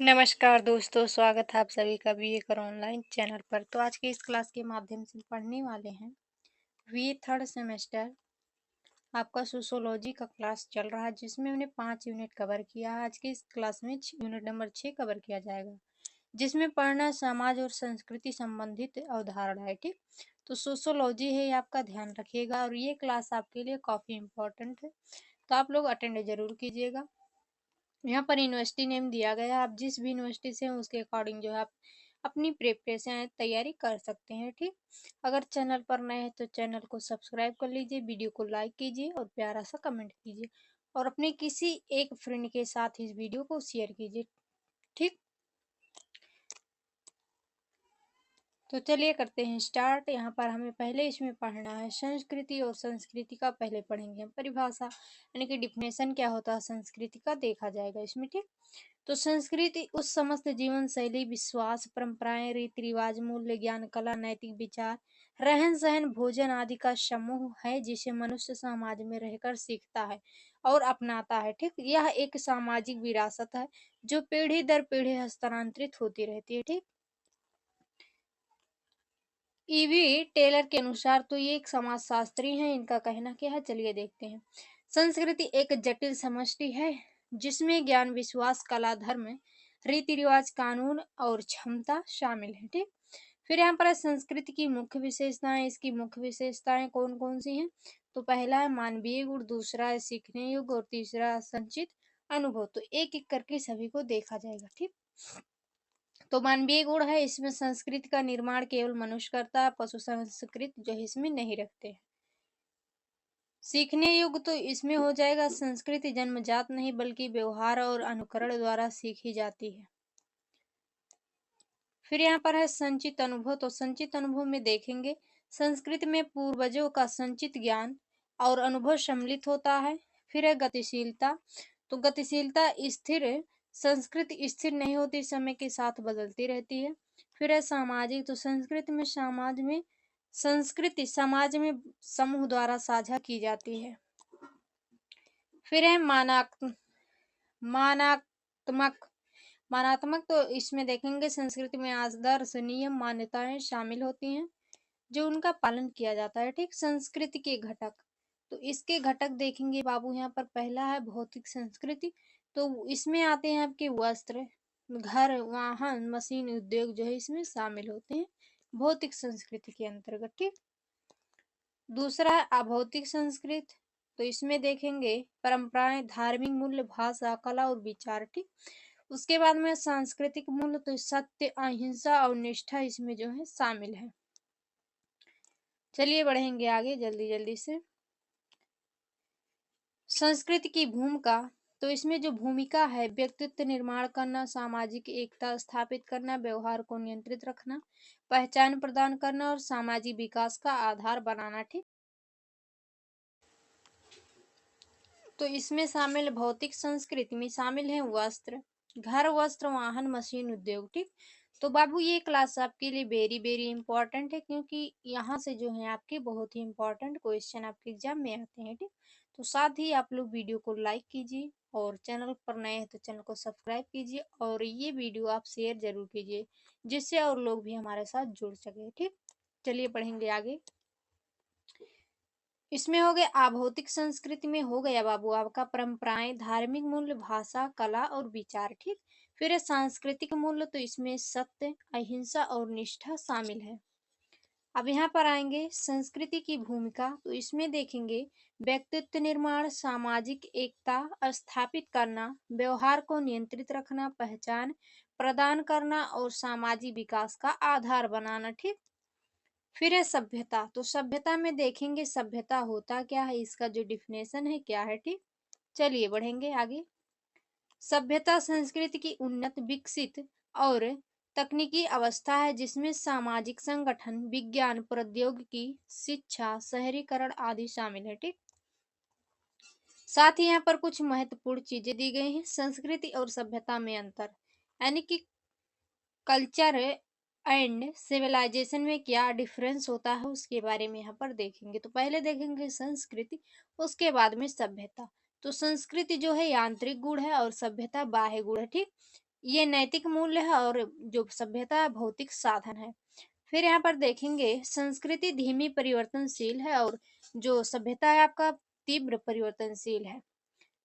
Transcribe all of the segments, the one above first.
नमस्कार दोस्तों, स्वागत है आप सभी का बीए कर ऑनलाइन चैनल पर। तो आज की इस क्लास के माध्यम से पढ़ने वाले हैं बीए थर्ड सेमेस्टर। आपका सोशियोलॉजी का क्लास चल रहा है जिसमें हमने 5 यूनिट कवर किया है। आज की इस क्लास में यूनिट नंबर 6 कवर किया जाएगा, जिसमें पढ़ना समाज और संस्कृति संबंधित अवधारणा है। ठीक, तो सोशियोलॉजी है, ये आपका ध्यान रखिएगा और ये क्लास आपके लिए काफ़ी इम्पोर्टेंट है, तो आप लोग अटेंड जरूर कीजिएगा। यहाँ पर यूनिवर्सिटी नेम दिया गया है, आप जिस भी यूनिवर्सिटी से हैं उसके अकॉर्डिंग जो है आप अपनी प्रिपरेशन तैयारी कर सकते हैं। ठीक, अगर चैनल पर नए हैं तो चैनल को सब्सक्राइब कर लीजिए, वीडियो को लाइक कीजिए और प्यारा सा कमेंट कीजिए और अपने किसी एक फ्रेंड के साथ इस वीडियो को शेयर कीजिए। ठीक, तो चलिए करते हैं स्टार्ट। यहाँ पर हमें पहले इसमें पढ़ना है संस्कृति, और संस्कृति का पहले पढ़ेंगे हम परिभाषा, यानी कि डिफिनेशन क्या होता है संस्कृति का, देखा जाएगा इसमें। ठीक, तो संस्कृति उस समस्त जीवन शैली, विश्वास, परंपराएं, रीति रिवाज, मूल्य, ज्ञान, कला, नैतिक विचार, रहन सहन, भोजन आदि का समूह है जिसे मनुष्य समाज में रहकर सीखता है और अपनाता है। ठीक, यह एक सामाजिक विरासत है जो पीढ़ी दर पीढ़ी हस्तांतरित होती रहती है। ठीक, ईवी टेलर के अनुसार तो ये एक समाजशास्त्री हैं, इनका कहना क्या है चलिए देखते हैं। संस्कृति एक जटिल समष्टि है जिसमें ज्ञान, विश्वास, कला, धर्म, रीति रिवाज, कानून और क्षमता शामिल है। ठीक, फिर यहाँ पर है संस्कृति की मुख्य विशेषताएं। इसकी मुख्य विशेषताएं कौन कौन सी हैं? तो पहला है मानवीय गुण, दूसरा है सीखने योग्य और तीसरा है संचित अनुभव। तो एक एक करके सभी को देखा जाएगा। ठीक, तो मानवीय गुण है, इसमें संस्कृति का निर्माण केवल मनुष्य करता है, पशु संस्कृत जो है इसमें नहीं रखते हैं। सीखने योग्य तो इसमें हो जाएगा संस्कृति जन्मजात नहीं बल्कि व्यवहार और अनुकरण द्वारा सीखी जाती है। फिर यहाँ पर है संचित अनुभव। तो संचित अनुभव में देखेंगे संस्कृति में पूर्वजों का संचित ज्ञान और अनुभव सम्मिलित होता है। फिर है गतिशीलता। तो गतिशीलता स्थिर, संस्कृति स्थिर नहीं होती, समय के साथ बदलती रहती है। फिर है सामाजिक। तो संस्कृति समाज में समूह द्वारा साझा की जाती है। फिर है मानात्मक। मानात्मक तो इसमें देखेंगे संस्कृति में आदर्श, नियम, मान्यताएं शामिल होती हैं जो उनका पालन किया जाता है। ठीक, संस्कृति के घटक। तो इसके घटक देखेंगे बाबू, यहाँ पर पहला है भौतिक संस्कृति। तो इसमें आते हैं आपके वस्त्र, घर, वाहन, मशीन, उद्योग जो है इसमें शामिल होते हैं भौतिक संस्कृति के अंतर्गत। ठीक, दूसरा है अभौतिक संस्कृत। तो इसमें देखेंगे परंपराएं, धार्मिक मूल्य, भाषा, कला और विचार। ठीक, उसके बाद में सांस्कृतिक मूल्य। तो सत्य, अहिंसा और निष्ठा इसमें जो है शामिल है। चलिए बढ़ेंगे आगे जल्दी जल्दी से। संस्कृति की भूमिका। तो इसमें जो भूमिका है व्यक्तित्व निर्माण करना, सामाजिक एकता स्थापित करना, व्यवहार को नियंत्रित रखना, पहचान प्रदान करना और सामाजिक विकास का आधार बनाना। ठीक, तो इसमें शामिल भौतिक संस्कृति में शामिल है वस्त्र, घर, वस्त्र, वाहन, मशीन, उद्योग। ठीक, तो बाबू ये क्लास आपके लिए वेरी वेरी इंपॉर्टेंट है क्योंकि यहाँ से जो है आपके बहुत ही इंपॉर्टेंट क्वेश्चन आपके एग्जाम में आते हैं। ठीक, तो साथ ही आप लोग वीडियो को लाइक कीजिए और चैनल पर नए हैं तो चैनल को सब्सक्राइब कीजिए और ये वीडियो आप शेयर जरूर कीजिए जिससे और लोग भी हमारे साथ जुड़ सके। ठीक, चलिए पढ़ेंगे आगे। इसमें हो गया अभौतिक संस्कृति में हो गया बाबू आपका परंपराएं, धार्मिक मूल्य, भाषा, कला और विचार। ठीक, फिर है सांस्कृतिक मूल्य। तो इसमें सत्य, अहिंसा और निष्ठा शामिल है। अब यहाँ पर आएंगे संस्कृति की भूमिका। तो इसमें देखेंगे व्यक्तित्व निर्माण, सामाजिक एकता स्थापित करना, व्यवहार को नियंत्रित रखना, पहचान प्रदान करना और सामाजिक विकास का आधार बनाना। ठीक, फिर है सभ्यता। तो सभ्यता में देखेंगे सभ्यता होता क्या है, इसका जो डिफिनेशन है क्या है। ठीक, चलिए बढ़ेंगे आगे। सभ्यता संस्कृति की उन्नत, विकसित और तकनीकी अवस्था है जिसमें सामाजिक संगठन, विज्ञान, प्रौद्योगिकी, शिक्षा, शहरीकरण आदि शामिल है। ठीक, साथ ही यहाँ पर कुछ महत्वपूर्ण चीजें दी गई हैं। संस्कृति और सभ्यता में अंतर, यानी कि कल्चर एंड सिविलाइजेशन में क्या डिफरेंस होता है उसके बारे में यहाँ पर देखेंगे। तो पहले देखेंगे संस्कृति, उसके बाद में सभ्यता। तो संस्कृति जो है यांत्रिक गुण है और सभ्यता बाह्य गुण है। ठीक, ये नैतिक मूल्य है और जो सभ्यता है भौतिक साधन है। फिर यहाँ पर देखेंगे संस्कृति धीमी परिवर्तनशील है और जो सभ्यता है आपका तीव्र परिवर्तनशील है।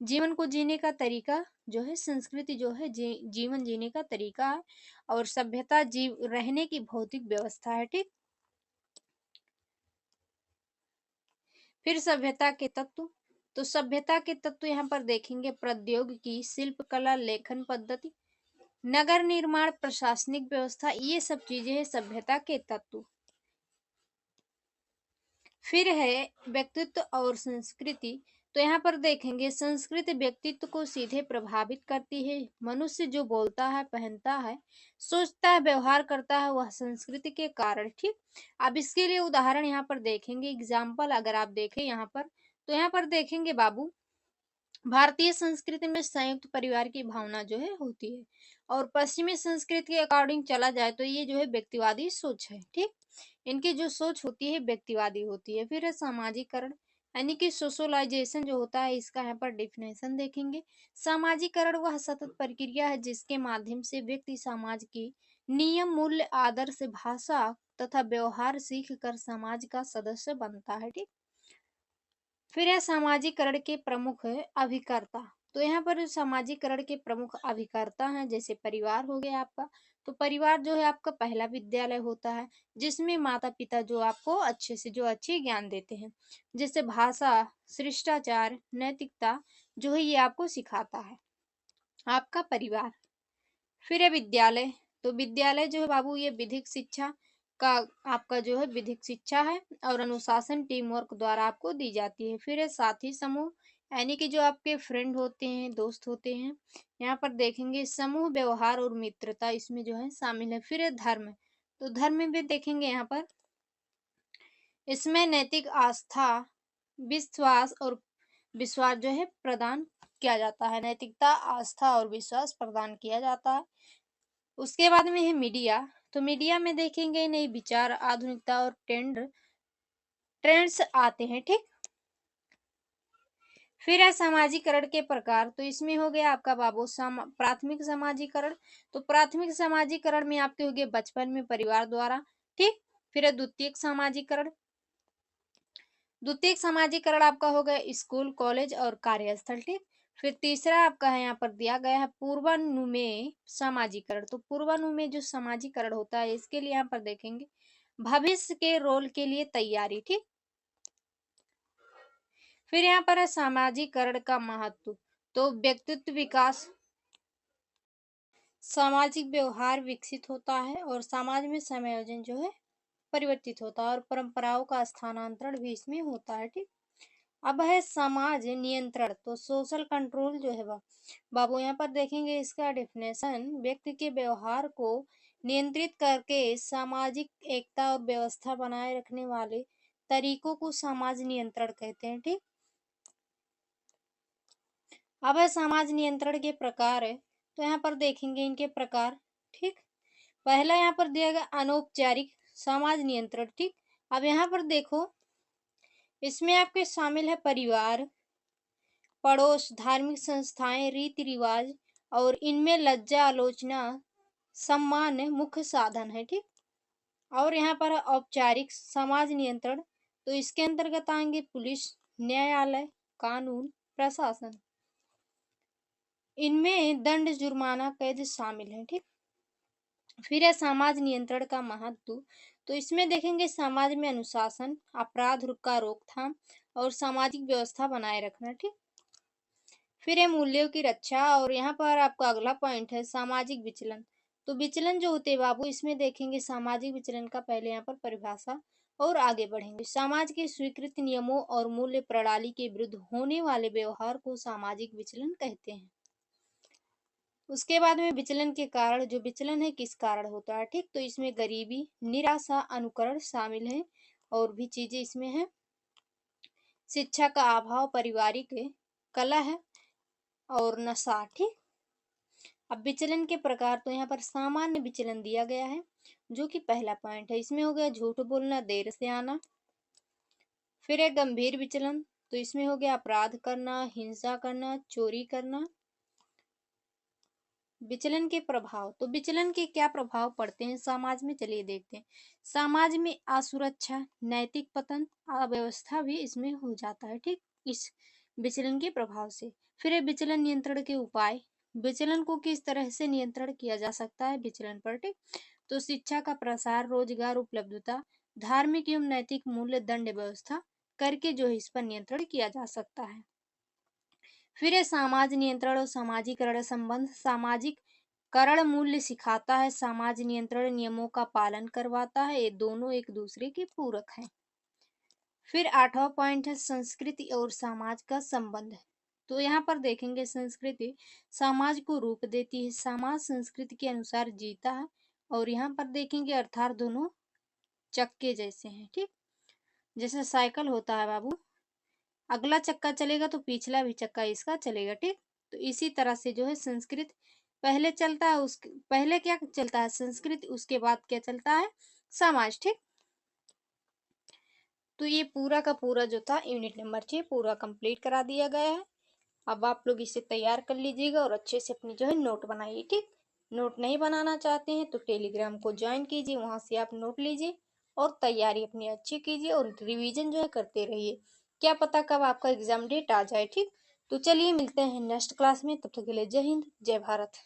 जीवन को जीने का तरीका जो है, संस्कृति जो है जीवन जीने का तरीका है और सभ्यता जीव रहने की भौतिक व्यवस्था है। ठीक। फिर सभ्यता के तत्व, तो सभ्यता के तत्व यहाँ पर देखेंगे प्रौद्योगिकी, शिल्प कला, लेखन पद्धति, नगर निर्माण, प्रशासनिक व्यवस्था, ये सब चीजें हैं सभ्यता के तत्व। फिर है व्यक्तित्व और संस्कृति, तो यहाँ पर देखेंगे संस्कृति व्यक्तित्व को सीधे प्रभावित करती है। मनुष्य जो बोलता है, पहनता है, सोचता है, व्यवहार करता है, वह संस्कृति के कारण। ठीक। अब इसके लिए उदाहरण यहाँ पर देखेंगे, एग्जाम्पल अगर आप देखें यहाँ पर, तो यहाँ पर देखेंगे बाबू, भारतीय संस्कृति में संयुक्त परिवार की भावना जो है होती है और पश्चिमी संस्कृति के अकॉर्डिंग चला जाए तो ये जो है व्यक्तिवादी सोच है। ठीक। इनकी जो सोच होती है व्यक्तिवादी होती है। फिर है सामाजिकरण, यानी कि सोशलाइजेशन जो होता है, इसका यहाँ पर डिफिनेशन देखेंगे। सामाजिकरण वह सतत प्रक्रिया है जिसके माध्यम से व्यक्ति समाज की नियम, मूल्य, आदर्श, भाषा तथा व्यवहार सीख कर समाज का सदस्य बनता है। ठीक। फिर है सामाजिकरण के प्रमुख अभिकर्ता, तो यहाँ पर सामाजिकरण के प्रमुख अभिकर्ता हैं, जैसे परिवार हो गया आपका। तो परिवार जो है आपका पहला विद्यालय होता है जिसमें माता पिता जो आपको अच्छे ज्ञान देते हैं, जैसे भाषा, शिष्टाचार, नैतिकता जो है ये आपको सिखाता है आपका परिवार। फिर है विद्यालय, तो विद्यालय जो है बाबू ये विधिक शिक्षा का आपका जो है विधिक शिक्षा है और अनुशासन टीम वर्क द्वारा आपको दी जाती है। फिर है साथी समूह, यानी कि जो आपके फ्रेंड होते हैं, दोस्त होते हैं। यहाँ पर देखेंगे समूह, व्यवहार और मित्रता इसमें जो है शामिल है। फिर है धर्म, तो धर्म में भी देखेंगे यहाँ पर, इसमें नैतिक आस्था, विश्वास और विश्वास जो है प्रदान किया जाता है। नैतिकता, आस्था और विश्वास प्रदान किया जाता है। उसके बाद में है मीडिया, तो मीडिया में देखेंगे नई विचार, आधुनिकता और ट्रेंड्स आते हैं। ठीक। फिर है सामाजिकरण के प्रकार, तो इसमें हो गया आपका बाबू प्राथमिक समाजीकरण, तो प्राथमिक समाजीकरण में आपके हो गए बचपन में परिवार द्वारा। ठीक। फिर है द्वितीयक समाजीकरण, द्वितीयक समाजीकरण आपका हो गया स्कूल, कॉलेज और कार्यस्थल। ठीक। फिर तीसरा आपका है यहाँ पर दिया गया है पूर्वानुमेय समाजीकरण, तो पूर्वानुमेय जो समाजीकरण होता है इसके लिए यहाँ पर देखेंगे भविष्य के रोल के लिए तैयारी। ठीक। फिर यहाँ पर है सामाजिकरण का महत्व, तो व्यक्तित्व विकास, सामाजिक व्यवहार विकसित होता है और समाज में समायोजन जो है परिवर्तित होता है और परंपराओं का स्थानांतरण भी इसमें होता है। ठीक। अब है समाज नियंत्रण, तो सोशल कंट्रोल जो है बाबू यहाँ पर देखेंगे इसका डेफिनेशन, व्यक्ति के व्यवहार को नियंत्रित करके सामाजिक एकता और व्यवस्था बनाए रखने वाले तरीकों को समाज नियंत्रण कहते हैं। ठीक। अब है समाज नियंत्रण के प्रकार है, तो यहाँ पर देखेंगे इनके प्रकार। ठीक। पहला यहाँ पर दिया गया अनौपचारिक समाज नियंत्रण। ठीक। अब यहाँ पर देखो, इसमें आपके शामिल है परिवार, पड़ोस, धार्मिक संस्थाएं, रीति रिवाज और इनमें लज्जा, आलोचना, सम्मान मुख्य साधन है। ठीक। और यहाँ पर है औपचारिक समाज नियंत्रण, तो इसके अंतर्गत आएंगे पुलिस, न्यायालय, कानून, प्रशासन, इनमें दंड, जुर्माना, कैद शामिल है। ठीक। फिर है समाज नियंत्रण का महत्व, तो इसमें देखेंगे समाज में अनुशासन, अपराध का रोकथाम और सामाजिक व्यवस्था बनाए रखना। ठीक। फिर है मूल्यों की रक्षा, और यहाँ पर आपका अगला पॉइंट है सामाजिक विचलन, तो विचलन जो होते हैं बाबू इसमें देखेंगे सामाजिक विचलन का पहले यहाँ पर परिभाषा और आगे बढ़ेंगे। समाज के स्वीकृत नियमों और मूल्य प्रणाली के विरुद्ध होने वाले व्यवहार को सामाजिक विचलन कहते हैं। उसके बाद में विचलन के कारण, जो विचलन है किस कारण होता है। ठीक। तो इसमें गरीबी, निराशा, अनुकरण शामिल है और भी चीजें इसमें है, शिक्षा का अभाव, पारिवारिक कला है और नशा। ठीक। अब विचलन के प्रकार, तो यहाँ पर सामान्य विचलन दिया गया है जो कि पहला पॉइंट है, इसमें हो गया झूठ बोलना, देर से आना। फिर है गंभीर विचलन, तो इसमें हो गया अपराध करना, हिंसा करना, चोरी करना। विचलन के प्रभाव। तो विचलन के क्या प्रभाव पड़ते हैं समाज में, चलिए देखते हैं। समाज में असुरक्षा, नैतिक पतन, अव्यवस्था भी इसमें हो जाता है, ठीक, इस विचलन के प्रभाव से। फिर है विचलन नियंत्रण के उपाय। विचलन को किस तरह से नियंत्रण किया जा सकता है विचलन पर, ठीक। तो शिक्षा का प्रसार, रोजगार उपलब्धता, धार्मिक एवं नैतिक मूल्य, दंड व्यवस्था करके जो है इस पर नियंत्रण किया जा सकता है। फिर है समाज नियंत्रण और सामाजिकरण संबंध। सामाजिक करण मूल्य सिखाता है, समाज नियंत्रण नियमों का पालन करवाता है, ये दोनों एक दूसरे के पूरक हैं। फिर 8वां पॉइंट है संस्कृति और समाज का संबंध। तो यहाँ पर देखेंगे संस्कृति समाज को रूप देती है, समाज संस्कृति के अनुसार जीता है। और यहाँ पर देखेंगे अर्थात दोनों चक्के जैसे हैं, ठीक। जैसे साइकिल होता है बाबू, अगला चक्का चलेगा तो पिछला भी चक्का इसका चलेगा, ठीक। तो इसी तरह से जो है संस्कृत पहले चलता है, उसके पहले क्या चलता है संस्कृत, उसके बाद क्या चलता है समाज, ठीक। तो ये पूरा का पूरा जो था यूनिट नंबर 6 पूरा कंप्लीट करा दिया गया है। अब आप लोग इसे तैयार कर लीजिएगा और अच्छे से अपनी जो है नोट बनाइए, ठीक। नोट नहीं बनाना चाहते हैं तो टेलीग्राम को ज्वाइन कीजिए, वहां से आप नोट लीजिए और तैयारी अपनी अच्छी कीजिए और रिवीजन जो है करते रहिए। क्या पता कब आपका एग्जाम डेट आ जाए, ठीक। तो चलिए मिलते हैं नेक्स्ट क्लास में, तब तक के लिए जय हिंद जय भारत।